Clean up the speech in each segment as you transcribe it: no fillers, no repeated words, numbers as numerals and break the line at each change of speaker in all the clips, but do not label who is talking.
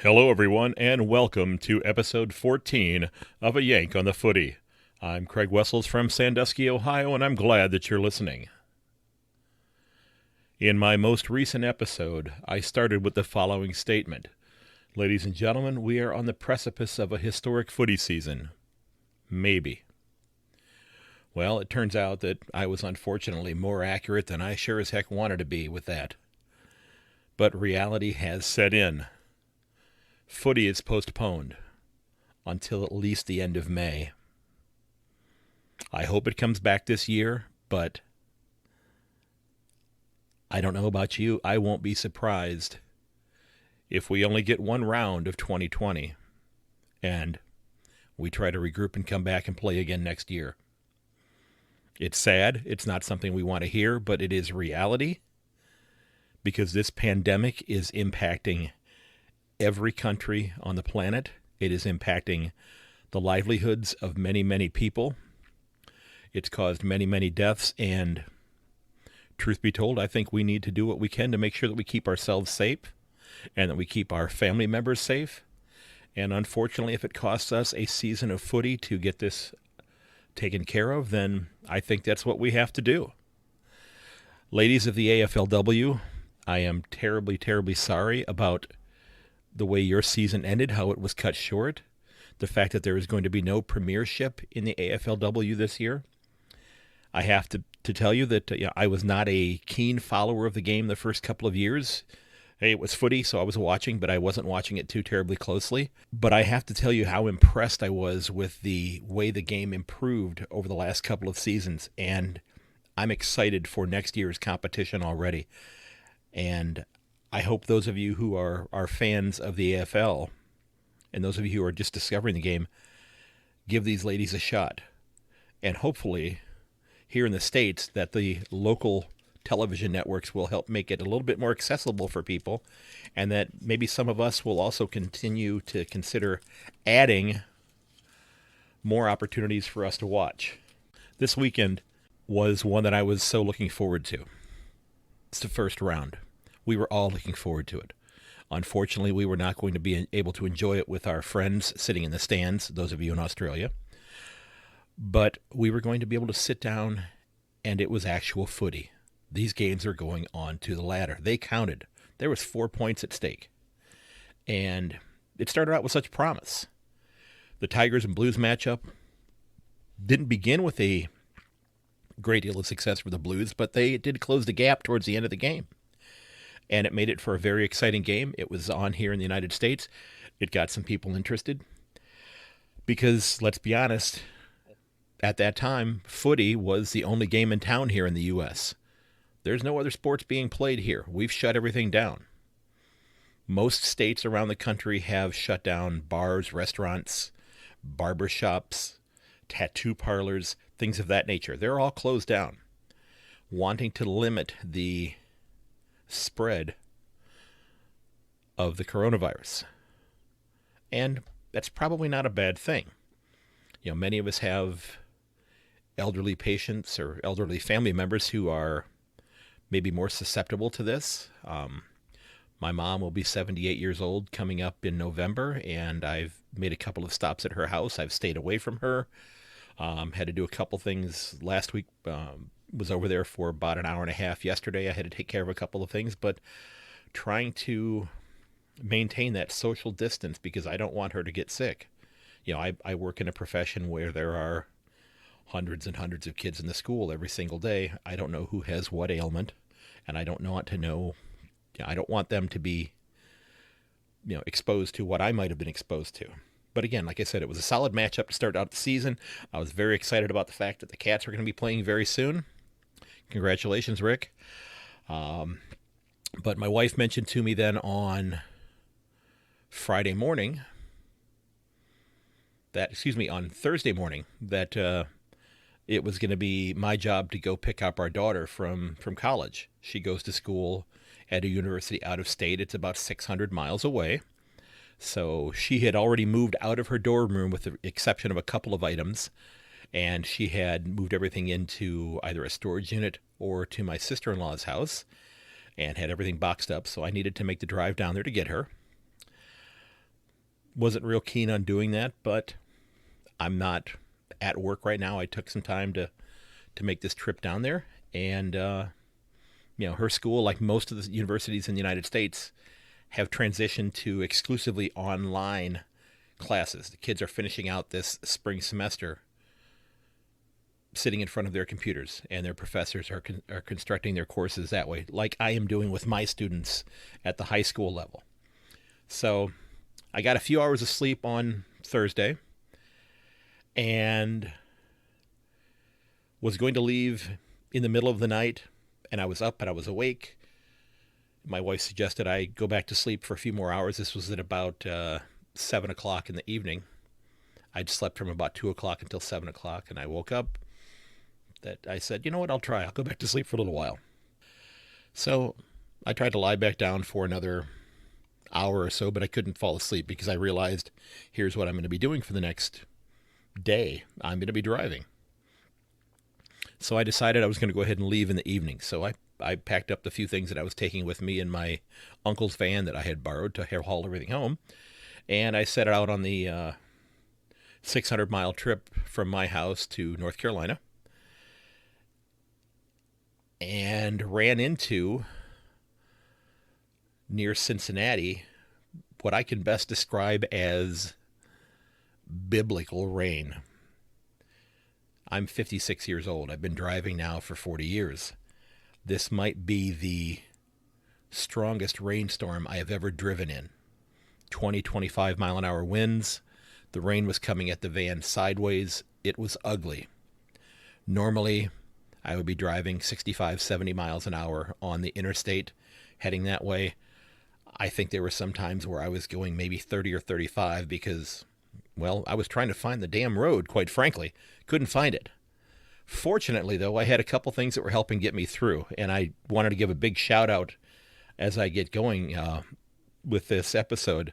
Hello, everyone, and welcome to episode 14 of A Yank on the Footy. I'm Craig Wessels from Sandusky, Ohio, and I'm glad that you're listening. In my most recent episode, I started with the following statement. Ladies and gentlemen, we are on the precipice of a historic footy season. Maybe. Well, it turns out that I was unfortunately more accurate than I sure as heck wanted to be with that. But reality has set in. Footy is postponed until at least the end of May. I hope it comes back this year, but I don't know about you. I won't be surprised if we only get one round of 2020 and we try to regroup and come back and play again next year. It's sad. It's not something we want to hear, but it is reality because this pandemic is impacting every country on the planet. It is impacting the livelihoods of many, many people. It's caused many, many deaths, and truth be told, I think we need to do what we can to make sure that we keep ourselves safe and that we keep our family members safe. And unfortunately, if it costs us a season of footy to get this taken care of, then I think that's what we have to do. Ladies of the AFLW, I am terribly, terribly sorry about the way your season ended, how it was cut short, the fact that there is going to be no premiership in the AFLW this year. I have to tell you that I was not a keen follower of the game the first couple of years. Hey, it was footy, so I was watching, but I wasn't watching it too terribly closely. But I have to tell you how impressed I was with the way the game improved over the last couple of seasons, and I'm excited for next year's competition already. And I hope those of you who are fans of the AFL and those of you who are just discovering the game give these ladies a shot. And hopefully, here in the States, that the local television networks will help make it a little bit more accessible for people, and that maybe some of us will also continue to consider adding more opportunities for us to watch. This weekend was one that I was so looking forward to. It's the first round. We were all looking forward to it. Unfortunately, we were not going to be able to enjoy it with our friends sitting in the stands, those of you in Australia. But we were going to be able to sit down, and it was actual footy. These games are going on to the ladder. They counted. There was 4 points at stake. And it started out with such promise. The Tigers and Blues matchup didn't begin with a great deal of success for the Blues, but they did close the gap towards the end of the game. And it made it for a very exciting game. It was on here in the United States. It got some people interested. Because, let's be honest, at that time, footy was the only game in town here in the U.S. There's no other sports being played here. We've shut everything down. Most states around the country have shut down bars, restaurants, barber shops, tattoo parlors, things of that nature. They're all closed down, wanting to limit the spread of the coronavirus. And that's probably not a bad thing. You know, many of us have elderly patients or elderly family members who are maybe more susceptible to this. My mom will be 78 years old coming up in November, and I've made a couple of stops at her house. I've stayed away from her. Had to do a couple things last week. Was over there for about an hour and a half yesterday. I had to take care of a couple of things, but trying to maintain that social distance because I don't want her to get sick. You know, I work in a profession where there are hundreds and hundreds of kids in the school every single day. I don't know who has what ailment, and I don't want to know. I don't want them to be, exposed to what I might have been exposed to. But again, like I said, it was a solid matchup to start out the season. I was very excited about the fact that the Cats are going to be playing very soon. Congratulations, Rick. But my wife mentioned to me then on Thursday morning, that it was going to be my job to go pick up our daughter from college. She goes to school at a university out of state. It's about 600 miles away. So she had already moved out of her dorm room with the exception of a couple of items, and she had moved everything into either a storage unit or to my sister-in-law's house and had everything boxed up, so I needed to make the drive down there to get her. Wasn't real keen on doing that, but I'm not at work right now. I took some time to make this trip down there. And, her school, like most of the universities in the United States, have transitioned to exclusively online classes. The kids are finishing out this spring semester sitting in front of their computers, and their professors are constructing their courses that way, like I am doing with my students at the high school level. So I got a few hours of sleep on Thursday and was going to leave in the middle of the night, and I was up and I was awake. My wife suggested I go back to sleep for a few more hours. This was at about 7 o'clock in the evening. I'd slept from about 2 o'clock until 7 o'clock, and I woke up. That I said, you know what, I'll try. I'll go back to sleep for a little while. So I tried to lie back down for another hour or so, but I couldn't fall asleep because I realized here's what I'm going to be doing for the next day. I'm going to be driving. So I decided I was going to go ahead and leave in the evening. So I packed up the few things that I was taking with me in my uncle's van that I had borrowed to haul everything home. And I set out on the 600-mile trip from my house to North Carolina. And ran into, near Cincinnati, what I can best describe as biblical rain. I'm 56 years old. I've been driving now for 40 years. This might be the strongest rainstorm I have ever driven in. 20, 25 mile an hour winds. The rain was coming at the van sideways. It was ugly. Normally, I would be driving 65, 70 miles an hour on the interstate, heading that way. I think there were some times where I was going maybe 30 or 35 because, well, I was trying to find the damn road, quite frankly. Couldn't find it. Fortunately, though, I had a couple things that were helping get me through, and I wanted to give a big shout out as I get going with this episode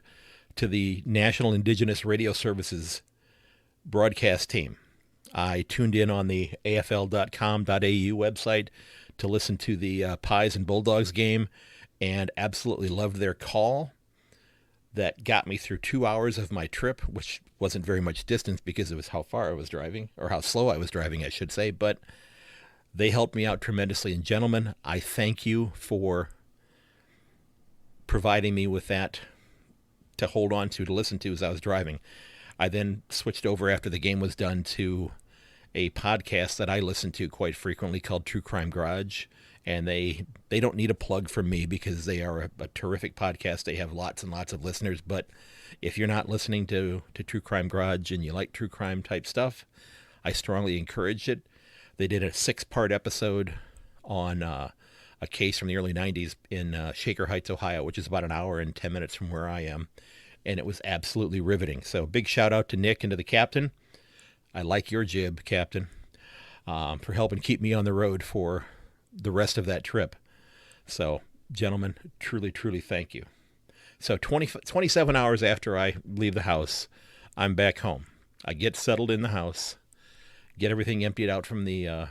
to the National Indigenous Radio Services broadcast team. I tuned in on the AFL.com.au website to listen to the Pies and Bulldogs game and absolutely loved their call. That got me through 2 hours of my trip, which wasn't very much distance because it was how far I was driving, or how slow I was driving, I should say. But they helped me out tremendously. And gentlemen, I thank you for providing me with that to hold on to listen to as I was driving. I then switched over after the game was done to a podcast that I listen to quite frequently called True Crime Garage. And they don't need a plug from me because they are a terrific podcast. They have lots and lots of listeners. But if you're not listening to True Crime Garage and you like true crime type stuff, I strongly encourage it. They did a 6-part episode on a case from the early 90s in Shaker Heights, Ohio, which is about an hour and 10 minutes from where I am. And it was absolutely riveting. So big shout out to Nick and to the captain. I like your jib, Captain, for helping keep me on the road for the rest of that trip. So, gentlemen, truly, truly thank you. So 27 hours after I leave the house, I'm back home. I get settled in the house, get everything emptied out from the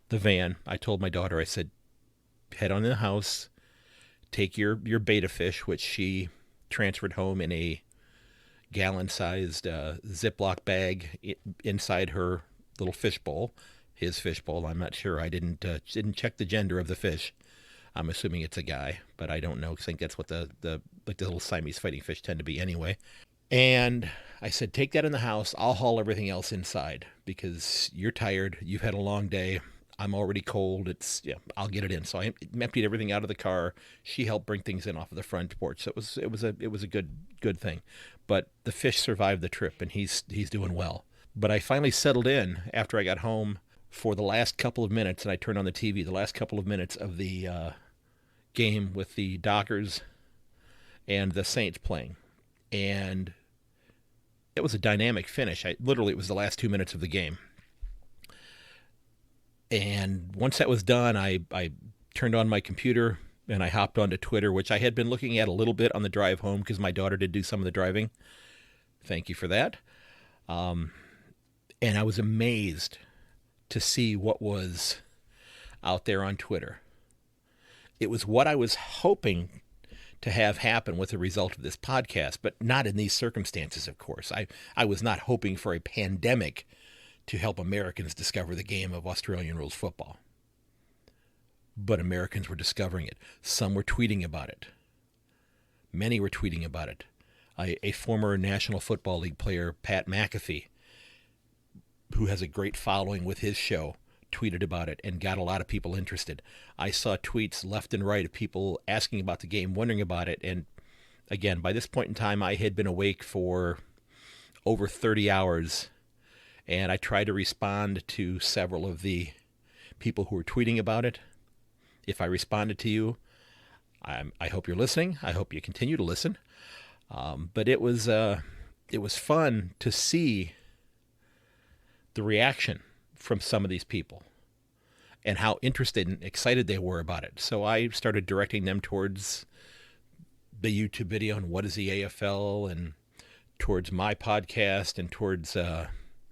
van. I told my daughter, I said, head on in the house, take your betta fish, which she transferred home in a gallon-sized Ziploc bag inside her little fish bowl. His fish bowl, I'm not sure. I didn't check the gender of the fish. I'm assuming it's a guy, but I don't know. I think that's what the little Siamese fighting fish tend to be anyway. And I said, take that in the house. I'll haul everything else inside because you're tired. You've had a long day. I'm already cold. I'll get it in. So I emptied everything out of the car. She helped bring things in off of the front porch. So it was a good thing. But the fish survived the trip, and he's doing well. But I finally settled in after I got home for the last couple of minutes, and I turned on the TV, the last couple of minutes of the game with the Dockers and the Saints playing. And it was a dynamic finish. It was the last 2 minutes of the game. And once that was done, I turned on my computer and I hopped onto Twitter, which I had been looking at a little bit on the drive home because my daughter did do some of the driving. Thank you for that. And I was amazed to see what was out there on Twitter. It was what I was hoping to have happen with the result of this podcast, but not in these circumstances, of course. I was not hoping for a pandemic to help Americans discover the game of Australian rules football. But Americans were discovering it. Some were tweeting about it. Many were tweeting about it. A former National Football League player, Pat McAfee, who has a great following with his show, tweeted about it and got a lot of people interested. I saw tweets left and right of people asking about the game, wondering about it. And again, by this point in time, I had been awake for over 30 hours, and I tried to respond to several of the people who were tweeting about it. If I responded to you, I hope you're listening. I hope you continue to listen. But it was fun to see the reaction from some of these people and how interested and excited they were about it. So I started directing them towards the YouTube video on what is the AFL, and towards my podcast, and towards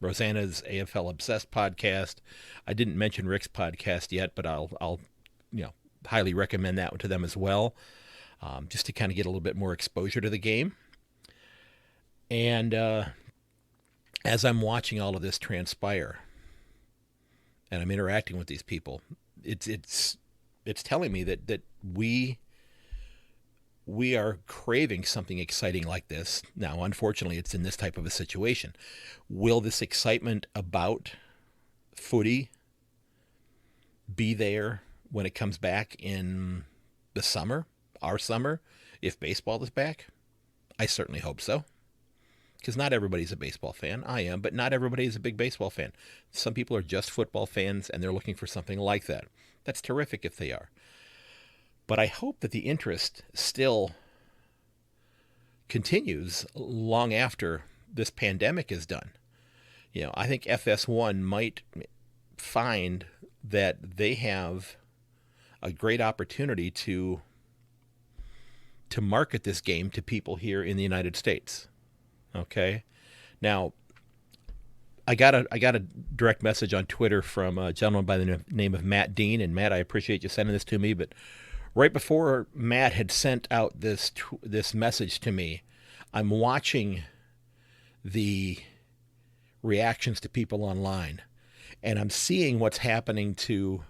Rosanna's AFL Obsessed podcast. I didn't mention Rick's podcast yet, but I'll highly recommend that one to them as well, just to kind of get a little bit more exposure to the game. And as I'm watching all of this transpire, and I'm interacting with these people, it's telling me that we are craving something exciting like this. Now, unfortunately, it's in this type of a situation. Will this excitement about footy be there when it comes back in the summer, our summer, if baseball is back? I certainly hope so. Because not everybody's a baseball fan. I am, but not everybody is a big baseball fan. Some people are just football fans, and they're looking for something like that. That's terrific if they are. But I hope that the interest still continues long after this pandemic is done. I think FS1 might find that they have a great opportunity to market this game to people here in the United States. Okay. Now, I got a direct message on Twitter from a gentleman by the name of Matt Dean. And Matt, I appreciate you sending this to me. But right before Matt had sent out this message to me, I'm watching the reactions to people online, and I'm seeing what's happening to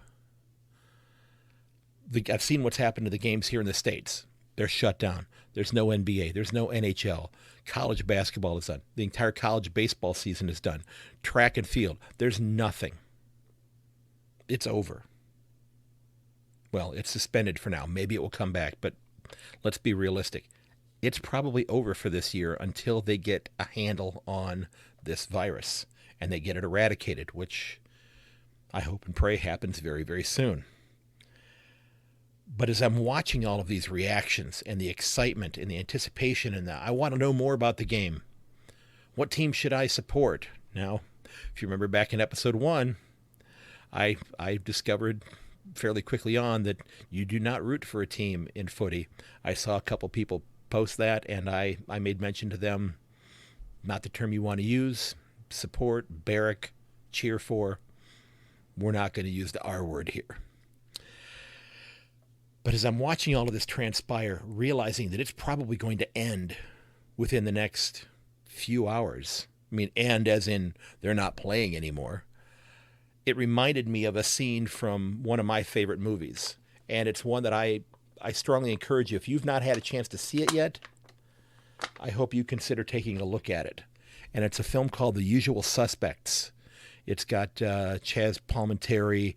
I've seen what's happened to the games here in the States. They're shut down. There's no NBA. There's no NHL. College basketball is done. The entire college baseball season is done. Track and field. There's nothing. It's over. Well, it's suspended for now. Maybe it will come back, but let's be realistic. It's probably over for this year until they get a handle on this virus and they get it eradicated, which I hope and pray happens very, very soon. But as I'm watching all of these reactions and the excitement and the anticipation and I want to know more about the game. What team should I support? Now, if you remember back in episode 1, I discovered fairly quickly on that you do not root for a team in footy. I saw a couple people post that, and I made mention to them, not the term you want to use, support, barrack, cheer for. We're not going to use the R word here. But as I'm watching all of this transpire, realizing that it's probably going to end within the next few hours, end as in they're not playing anymore, it reminded me of a scene from one of my favorite movies. And it's one that I strongly encourage you, if you've not had a chance to see it yet, I hope you consider taking a look at it. And it's a film called The Usual Suspects. It's got Chaz Palminteri,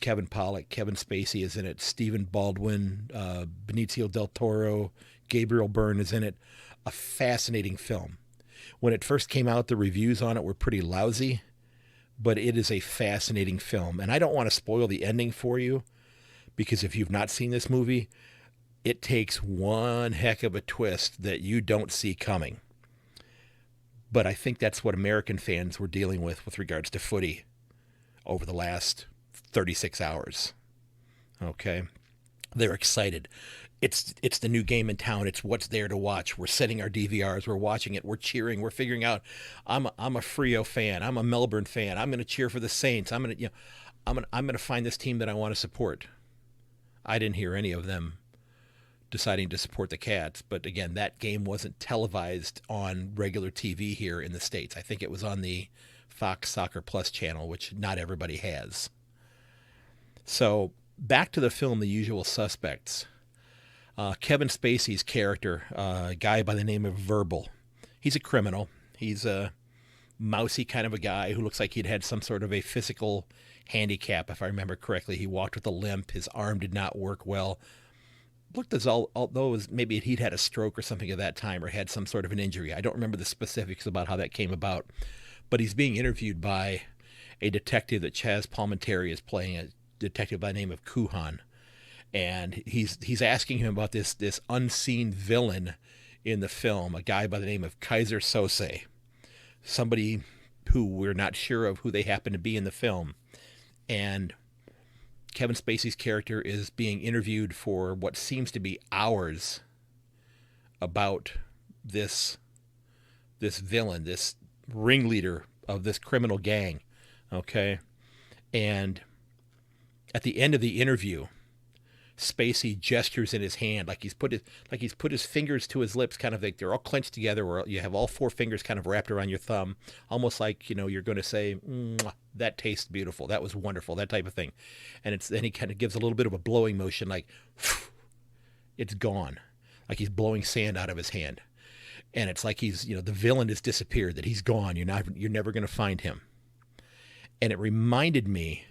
Kevin Pollak, Kevin Spacey is in it, Stephen Baldwin, Benicio del Toro, Gabriel Byrne is in it. A fascinating film. When it first came out, the reviews on it were pretty lousy, but it is a fascinating film. And I don't want to spoil the ending for you, because if you've not seen this movie, it takes one heck of a twist that you don't see coming. But I think that's what American fans were dealing with regards to footy over the last 36 hours. Okay? They're excited. It's the new game in town. It's what's there to watch. We're setting our DVRs. We're watching it. We're cheering. We're figuring out. I'm a Freo fan. I'm a Melbourne fan. I'm going to cheer for the Saints. I'm going to find this team that I want to support. I didn't hear any of them deciding to support the Cats. But again, that game wasn't televised on regular TV here in the States. I think it was on the Fox Soccer Plus channel, which not everybody has. So back to the film, The Usual Suspects. Kevin Spacey's character, a guy by the name of Verbal, he's a criminal. He's a mousy kind of a guy who looks like he'd had some sort of a physical handicap, if I remember correctly. He walked with a limp. His arm did not work well. Looked as although maybe he'd had a stroke or something at that time, or had some sort of an injury. I don't remember the specifics about how that came about. But he's being interviewed by a detective that Chaz Palminteri is playing, a detective by the name of Kuhan. And he's asking him about this unseen villain in the film, a guy by the name of Kaiser Sose, somebody who we're not sure of who they happen to be in the film. And Kevin Spacey's character is being interviewed for what seems to be hours about this villain, this ringleader of this criminal gang, okay? And at the end of the interview, Spacey gestures in his hand like he's put his fingers to his lips, kind of like they're all clenched together, or you have all four fingers kind of wrapped around your thumb, almost like, you're going to say, that tastes beautiful, that was wonderful, that type of thing. And then he kind of gives a little bit of a blowing motion, like it's gone, like he's blowing sand out of his hand. And it's like he's, the villain has disappeared, that he's gone. You're never going to find him. And it reminded me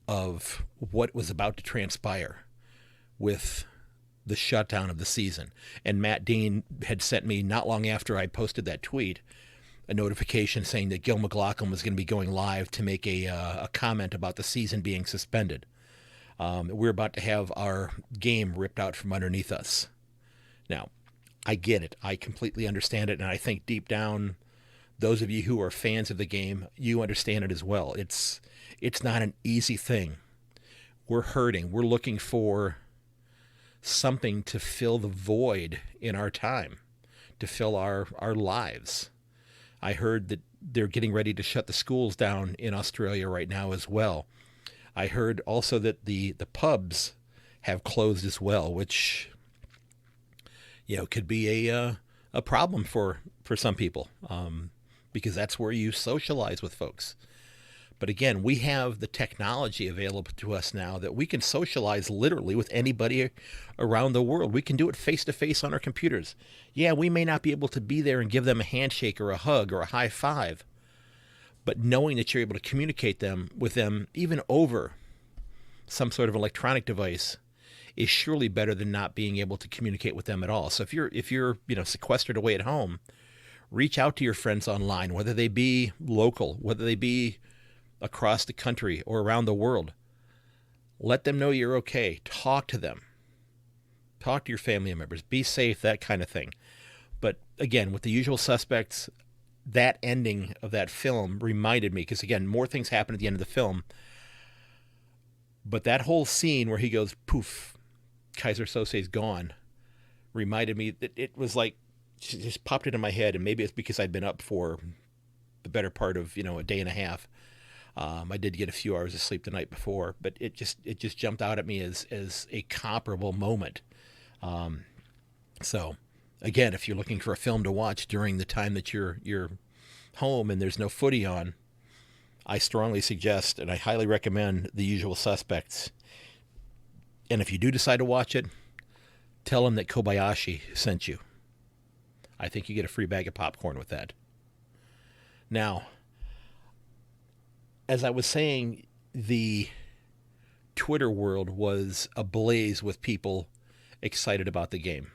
of what was about to transpire with the shutdown of the season. And Matt Dean had sent me, not long after I posted that tweet, a notification saying that Gil McLaughlin was going to be going live to make a comment about the season being suspended. We're about to have our game ripped out from underneath us. Now, I get it. I completely understand it. And I think deep down, those of you who are fans of the game, you understand it as well. It's not an easy thing. We're hurting. We're looking for something to fill the void in our time, to fill our lives. I heard that they're getting ready to shut the schools down in Australia right now as well. I heard also that the pubs have closed as well, which could be a problem for some people, because that's where you socialize with folks. But again, we have the technology available to us now that we can socialize literally with anybody around the world. We can do it face-to-face on our computers. Yeah, we may not be able to be there and give them a handshake or a hug or a high five, but knowing that you're able to communicate with them even over some sort of electronic device is surely better than not being able to communicate with them at all. So if you're sequestered away at home, reach out to your friends online, whether they be local, whether they be across the country or around the world. Let them know you're okay. Talk to them. Talk to your family members. Be safe, that kind of thing. But again, with The Usual Suspects, that ending of that film reminded me, because again, more things happen at the end of the film, but that whole scene where he goes, poof, Kaiser Sose's gone, reminded me that it was like, it just popped into my head, and maybe it's because I'd been up for the better part of, a day and a half. I did get a few hours of sleep the night before, but it just jumped out at me as a comparable moment. So again, if you're looking for a film to watch during the time that you're home and there's no footy on, I strongly suggest and I highly recommend The Usual Suspects. And if you do decide to watch it, tell them that Kobayashi sent you. I think you get a free bag of popcorn with that. Now, as I was saying, the Twitter world was ablaze with people excited about the game.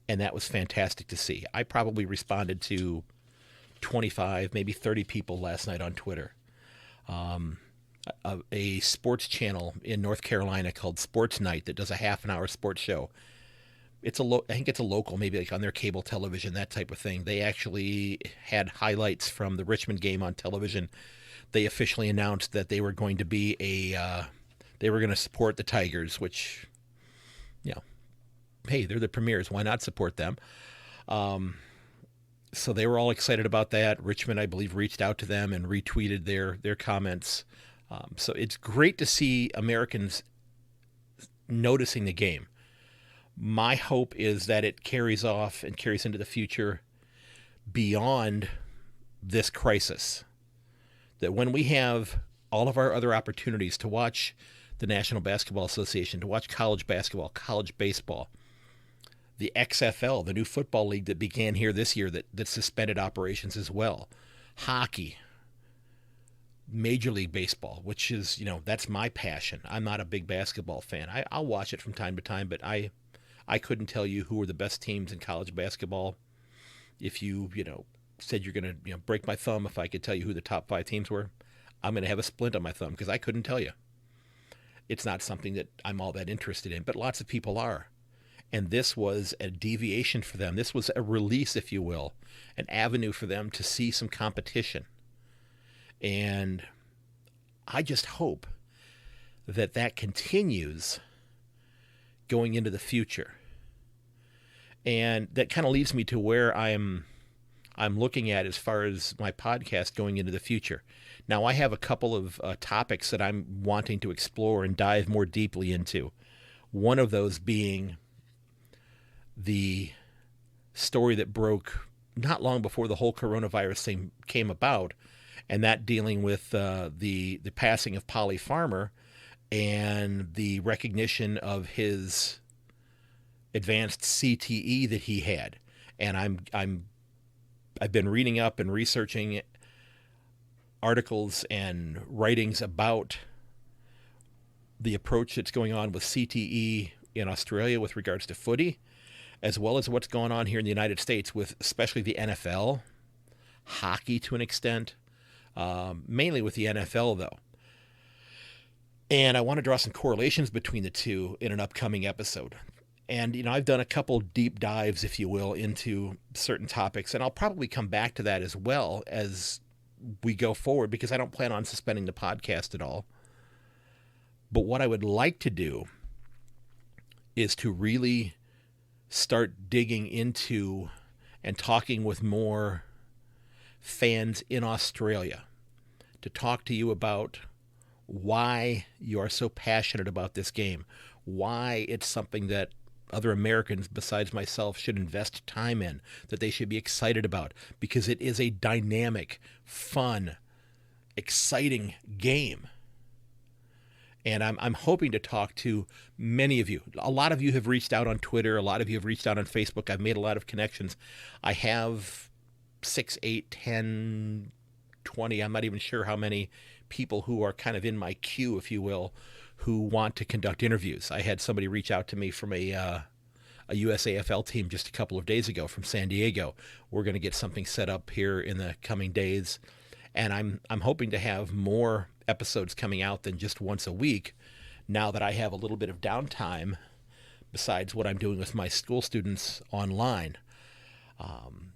And that was fantastic to see. I probably responded to 25, maybe 30 people last night on Twitter. A sports channel in North Carolina called Sports Night that does a half-an-hour sports show. I think it's a local, maybe like on their cable television, that type of thing. They actually had highlights from the Richmond game on television. They officially announced that they were going to be they were going to support the Tigers, which, hey, they're the Premiers. Why not support them? So they were all excited about that. Richmond, I believe, reached out to them and retweeted their comments. So it's great to see Americans noticing the game. My hope is that it carries off and carries into the future beyond this crisis. That when we have all of our other opportunities to watch the National Basketball Association, to watch college basketball, college baseball, the XFL, the new football league that began here this year that suspended operations as well, hockey, Major League Baseball, which is, that's my passion. I'm not a big basketball fan. I'll watch it from time to time, but I couldn't tell you who were the best teams in college basketball. If you, said you're going to break my thumb if I could tell you who the top 5 teams were, I'm going to have a splint on my thumb because I couldn't tell you. It's not something that I'm all that interested in, but lots of people are. And this was a deviation for them. This was a release, if you will, an avenue for them to see some competition. And I just hope that continues going into the future. And that kind of leads me to where I'm looking at as far as my podcast going into the future. Now, I have a couple of topics that I'm wanting to explore and dive more deeply into. One of those being the story that broke not long before the whole coronavirus thing came about, and that dealing with the passing of Polly Farmer and the recognition of his advanced CTE that he had. And I've been reading up and researching articles and writings about the approach that's going on with CTE in Australia with regards to footy, as well as what's going on here in the United States with especially the NFL, hockey to an extent, mainly with the NFL though. And I want to draw some correlations between the two in an upcoming episode. And, I've done a couple deep dives, if you will, into certain topics, and I'll probably come back to that as well as we go forward because I don't plan on suspending the podcast at all. But what I would like to do is to really start digging into and talking with more fans in Australia to talk to you about why you are so passionate about this game, why it's something that other Americans besides myself should invest time in, that they should be excited about, because it is a dynamic, fun, exciting game. And I'm hoping to talk to many of you. A lot of you have reached out on Twitter. A lot of you have reached out on Facebook. I've made a lot of connections. I have 6, 8, 10, 20, I'm not even sure how many people who are kind of in my queue, if you will, who want to conduct interviews. I had somebody reach out to me from a US AFL team just a couple of days ago from San Diego. We're going to get something set up here in the coming days, and I'm hoping to have more episodes coming out than just once a week now that I have a little bit of downtime besides what I'm doing with my school students online.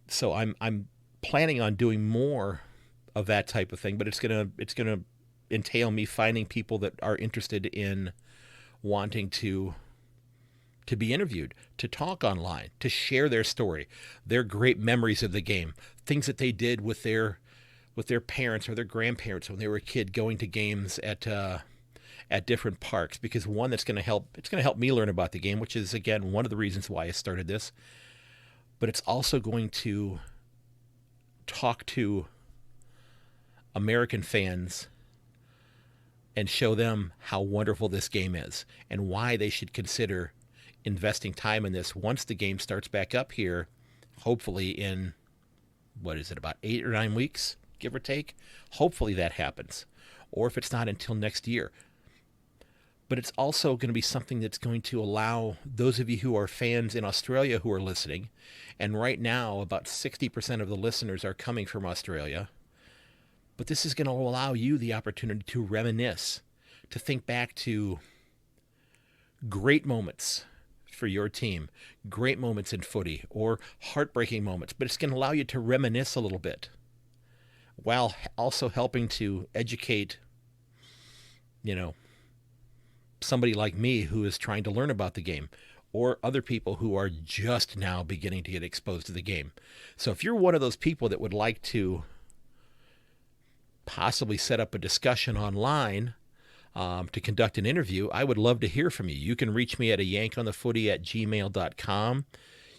So I'm planning on doing more of that type of thing, but it's gonna entail me finding people that are interested in wanting to be interviewed, to talk online, to share their story, their great memories of the game, things that they did with their parents or their grandparents when they were a kid going to games at different parks. Because one, it's going to help me learn about the game, which is again one of the reasons why I started this. But it's also going to talk to American fans and show them how wonderful this game is and why they should consider investing time in this once the game starts back up here, hopefully in, about 8 or 9 weeks, give or take? Hopefully that happens. Or if it's not until next year. But it's also going to be something that's going to allow those of you who are fans in Australia who are listening, and right now about 60% of the listeners are coming from Australia, but this is going to allow you the opportunity to reminisce, to think back to great moments for your team, great moments in footy, or heartbreaking moments. But it's going to allow you to reminisce a little bit while also helping to educate, somebody like me who is trying to learn about the game, or other people who are just now beginning to get exposed to the game. So if you're one of those people that would like to possibly set up a discussion online to conduct an interview, I would love to hear from you. You can reach me at ayankonthefooty@gmail.com.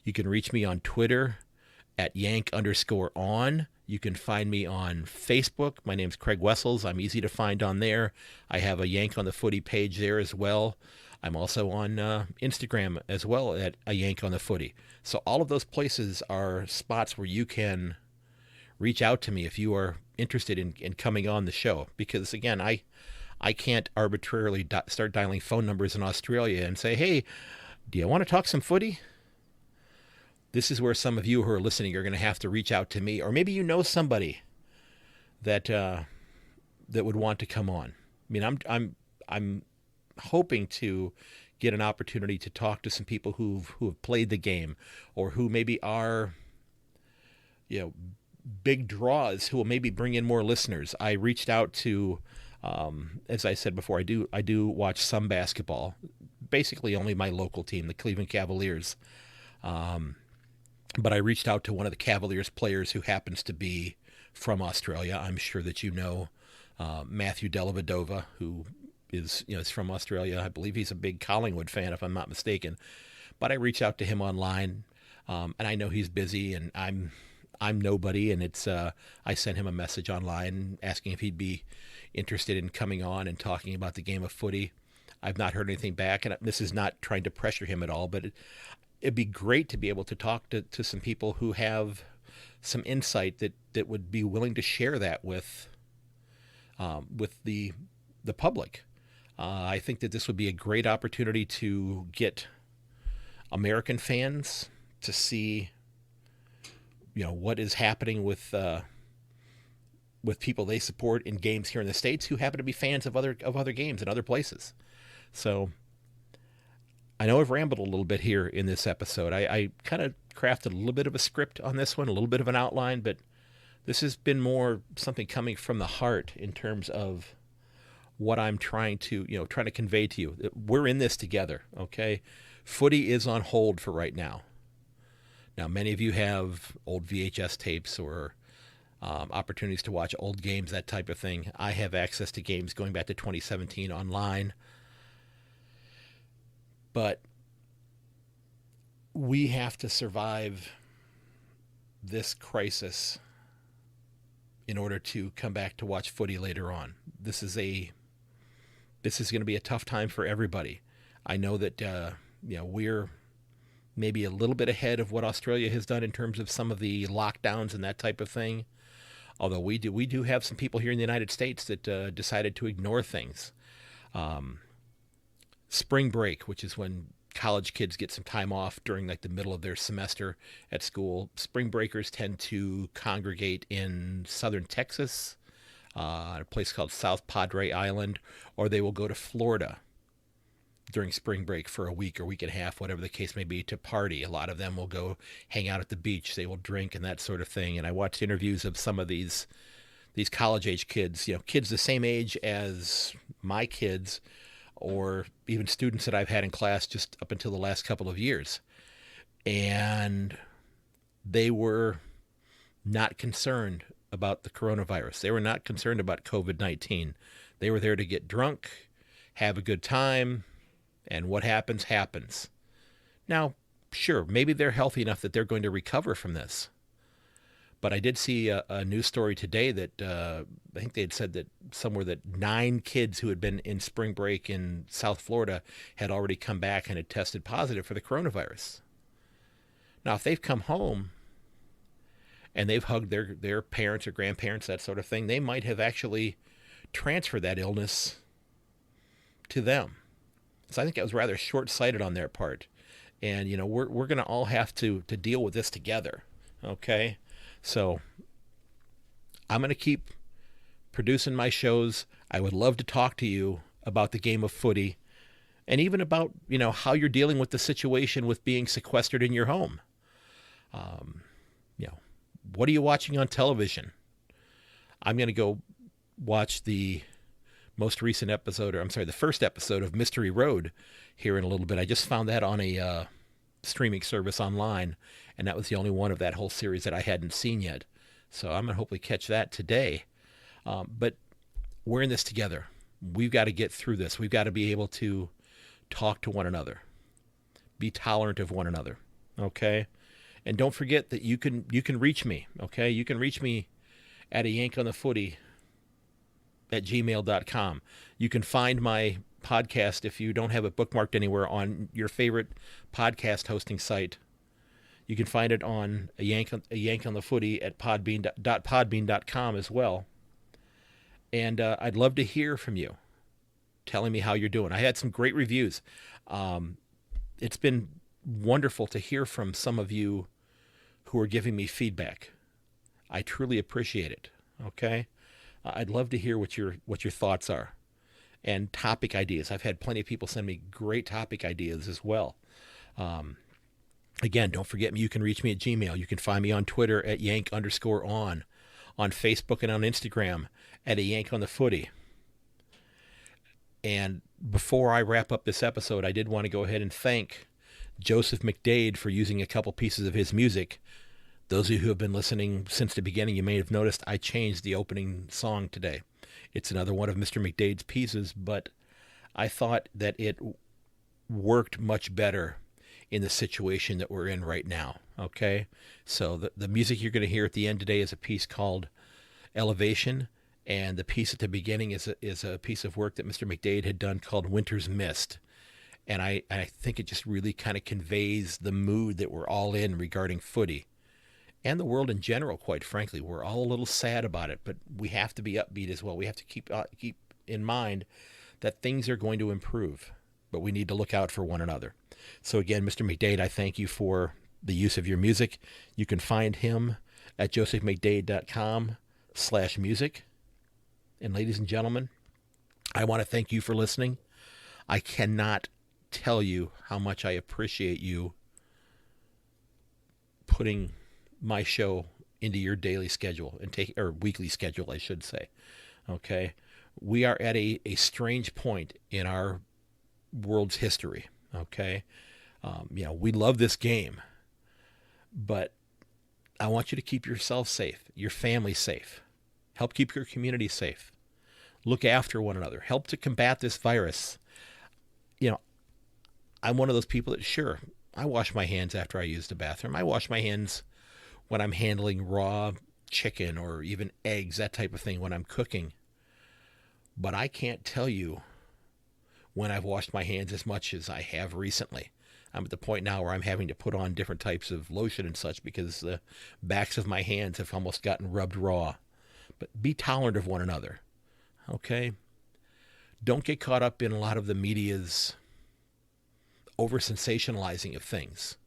You can reach me on Twitter at yank_on. You can find me on Facebook. My name's Craig Wessels. I'm easy to find on there. I have a Yank on the Footy page there as well. I'm also on Instagram as well at a Yank on the Footy. So all of those places are spots where you can reach out to me if you are interested in coming on the show. Because again, I can't arbitrarily start dialing phone numbers in Australia and say, hey, do you want to talk some footy? This is where some of you who are listening are going to have to reach out to me, or maybe you know somebody that that would want to come on. I mean, I'm hoping to get an opportunity to talk to some people who have played the game, or who maybe are, big draws who will maybe bring in more listeners. I reached out to, as I said before, I do watch some basketball, basically only my local team, the Cleveland Cavaliers. But I reached out to one of the Cavaliers players who happens to be from Australia. I'm sure that you know Matthew Dellavedova, who is from Australia. I believe he's a big Collingwood fan, if I'm not mistaken. But I reached out to him online, and I know he's busy, and I'm nobody, and it's I sent him a message online asking if he'd be interested in coming on and talking about the game of footy. I've not heard anything back, and this is not trying to pressure him at all, but it'd be great to be able to talk to some people who have some insight that would be willing to share that with the public. I think that this would be a great opportunity to get American fans to see, what is happening with people they support in games here in the States who happen to be fans of other games in other places. So I know I've rambled a little bit here in this episode. I kind of crafted a little bit of a script on this one, a little bit of an outline, but this has been more something coming from the heart in terms of what I'm trying to convey to you. We're in this together, okay? Footy is on hold for right now. Now, many of you have old VHS tapes or opportunities to watch old games, that type of thing. I have access to games going back to 2017 online. But we have to survive this crisis in order to come back to watch footy later on. This is going to be a tough time for everybody. I know that we're maybe a little bit ahead of what Australia has done in terms of some of the lockdowns and that type of thing. Although we do have some people here in the United States that decided to ignore things. Spring break, which is when college kids get some time off during like the middle of their semester at school. Spring breakers tend to congregate in southern Texas, a place called South Padre Island, or they will go to Florida during spring break for a week or week and a half, whatever the case may be, to party. A lot of them will go hang out at the beach. They will drink and that sort of thing. And I watched interviews of some of these college-age kids, kids the same age as my kids, or even students that I've had in class just up until the last couple of years. And they were not concerned about the coronavirus. They were not concerned about COVID-19. They were there to get drunk, have a good time, and what happens, happens. Now, sure, maybe they're healthy enough that they're going to recover from this. But I did see a news story today that I think they had said that somewhere that 9 kids who had been in spring break in South Florida had already come back and had tested positive for the coronavirus. Now, if they've come home and they've hugged their parents or grandparents, that sort of thing, they might have actually transferred that illness to them. So I think it was rather short-sighted on their part. And, we're going to all have to deal with this together, okay? So I'm going to keep producing my shows. I would love to talk to you about the game of footy and even about, how you're dealing with the situation with being sequestered in your home. What are you watching on television? I'm going to go watch the first episode of Mystery Road here in a little bit. I just found that on a streaming service online, and that was the only one of that whole series that I hadn't seen yet. So I'm going to hopefully catch that today. But we're in this together. We've got to get through this. We've got to be able to talk to one another, be tolerant of one another, okay? And don't forget that you can reach me, okay? You can reach me at ayankonthefooty@gmail.com. You can find my podcast, if you don't have it bookmarked anywhere, on your favorite podcast hosting site. You can find it on a yank on the footy at podbean.com as well. And I'd love to hear from you, telling me how you're doing. I had some great reviews. It's been wonderful to hear from some of you who are giving me feedback. I truly appreciate it. Okay, I'd love to hear what your thoughts are, and topic ideas. I've had plenty of people send me great topic ideas as well. Again, don't forget me. You can reach me at Gmail. You can find me on Twitter at @yank_on, on Facebook and on Instagram at @ayankonthefooty. And before I wrap up this episode, I did want to go ahead and thank Joseph McDade for using a couple pieces of his music. Those of you who have been listening since the beginning, you may have noticed I changed the opening song today. It's another one of Mr. McDade's pieces, but I thought that it worked much better in the situation that we're in right now, okay? So the music you're going to hear at the end today is a piece called Elevation, and the piece at the beginning is a piece of work that Mr. McDade had done called Winter's Mist. And I think it just really kind of conveys the mood that we're all in regarding footy and the world in general, quite frankly. We're all a little sad about it, but we have to be upbeat as well. We have to keep in mind that things are going to improve, but we need to look out for one another. So again, Mr. McDade, I thank you for the use of your music. You can find him at josephmcdade.com/music. And ladies and gentlemen, I want to thank you for listening. I cannot tell you how much I appreciate you putting my show into your daily schedule or weekly schedule, I should say. Okay. We are at a strange point in our world's history. Okay. We love this game, but I want you to keep yourself safe, your family safe, help keep your community safe, look after one another, help to combat this virus. I'm one of those people that, sure, I wash my hands after I use the bathroom. I wash my hands when I'm handling raw chicken or even eggs, that type of thing, when I'm cooking. But I can't tell you when I've washed my hands as much as I have recently. I'm at the point now where I'm having to put on different types of lotion and such because the backs of my hands have almost gotten rubbed raw. But be tolerant of one another, okay? Don't get caught up in a lot of the media's over-sensationalizing of things.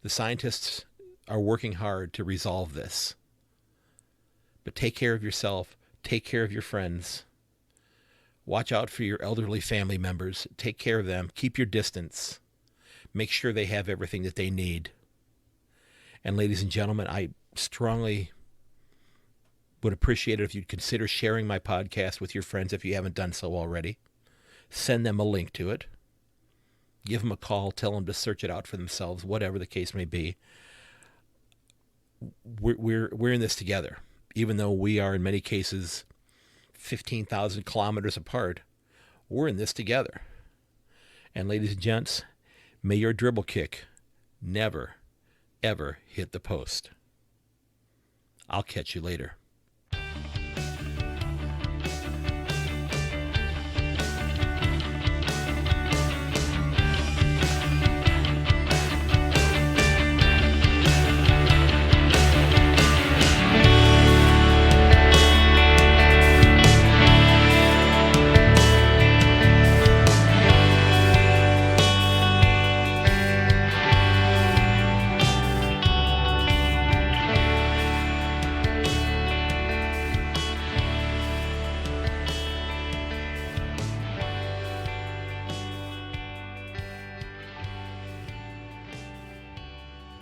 The scientists are working hard to resolve this. But take care of yourself. Take care of your friends. Watch out for your elderly family members. Take care of them. Keep your distance. Make sure they have everything that they need. And ladies and gentlemen, I strongly would appreciate it if you'd consider sharing my podcast with your friends if you haven't done so already. Send them a link to it. Give them a call. Tell them to search it out for themselves, whatever the case may be. We're in this together. Even though we are, in many cases, 15,000 kilometers apart, we're in this together. And ladies and gents, may your dribble kick never, ever hit the post. I'll catch you later.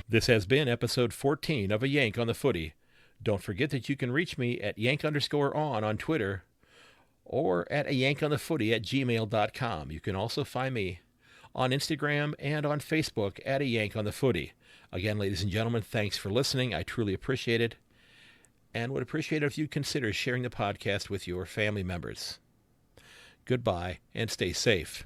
This has been episode 14 of A Yank on the Footy. Don't forget that you can reach me at yank_on on Twitter or at ayankonthefooty@gmail.com. You can also find me on Instagram and on Facebook at A Yank on the Footy. Again, ladies and gentlemen, thanks for listening. I truly appreciate it and would appreciate it if you'd consider sharing the podcast with your family members. Goodbye, and stay safe.